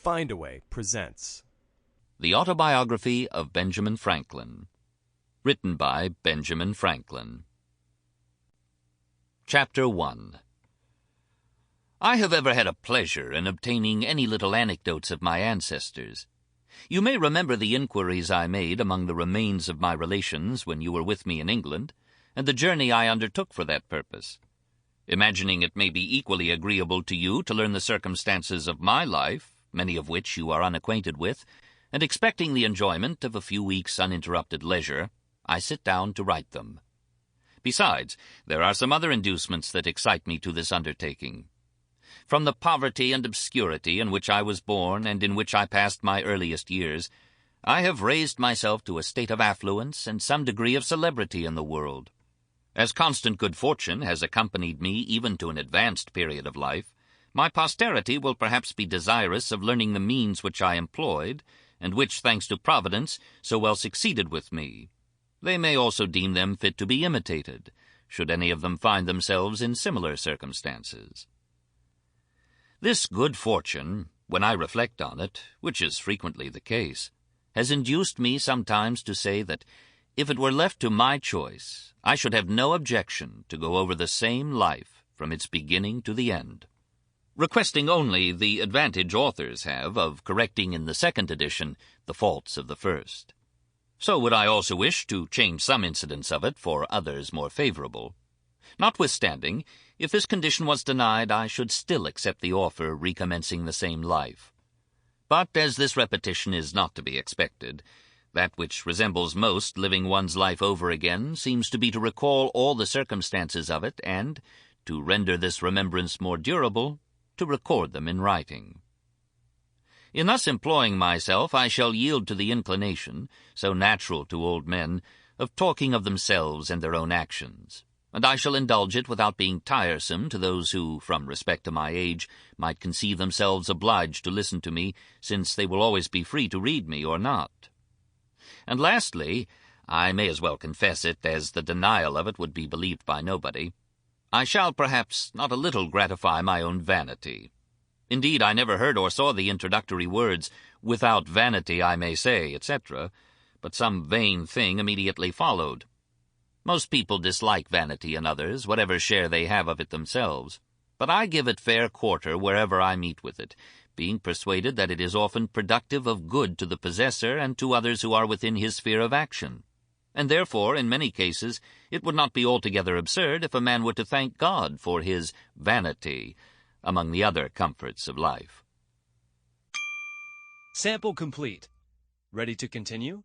Findaway presents The Autobiography of Benjamin Franklin, written by Benjamin Franklin. Chapter 1. I have ever had a pleasure in obtaining any little anecdotes of my ancestors. You may remember the inquiries I made among the remains of my relations when you were with me in England, and the journey I undertook for that purpose. Imagining it may be equally agreeable to you to learn the circumstances of my life, many of which you are unacquainted with, and expecting the enjoyment of a few weeks' uninterrupted leisure, I sit down to write them. Besides, there are some other inducements that excite me to this undertaking. From the poverty and obscurity in which I was born and in which I passed my earliest years, I have raised myself to a state of affluence and some degree of celebrity in the world. As constant good fortune has accompanied me even to an advanced period of life, my posterity will perhaps be desirous of learning the means which I employed, and which, thanks to Providence, so well succeeded with me. They may also deem them fit to be imitated, should any of them find themselves in similar circumstances. This good fortune, when I reflect on it, which is frequently the case, has induced me sometimes to say that, if it were left to my choice, I should have no objection to go over the same life from its beginning to the end, requesting only the advantage authors have of correcting in the second edition the faults of the first. So would I also wish to change some incidents of it for others more favorable. Notwithstanding, if this condition was denied, I should still accept the offer recommencing the same life. But as this repetition is not to be expected, that which resembles most living one's life over again seems to be to recall all the circumstances of it and, to render this remembrance more durable, to record them in writing. In thus employing myself, I shall yield to the inclination, so natural to old men, of talking of themselves and their own actions, and I shall indulge it without being tiresome to those who, from respect to my age, might conceive themselves obliged to listen to me, since they will always be free to read me or not. And lastly, I may as well confess it, as the denial of it would be believed by nobody, I shall perhaps not a little gratify my own vanity. Indeed, I never heard or saw the introductory words, "Without vanity I may say," etc., but some vain thing immediately followed. Most people dislike vanity in others, whatever share they have of it themselves, but I give it fair quarter wherever I meet with it, being persuaded that it is often productive of good to the possessor and to others who are within his sphere of action. And therefore, in many cases, it would not be altogether absurd if a man were to thank God for his vanity, among the other comforts of life. Sample complete. Ready to continue?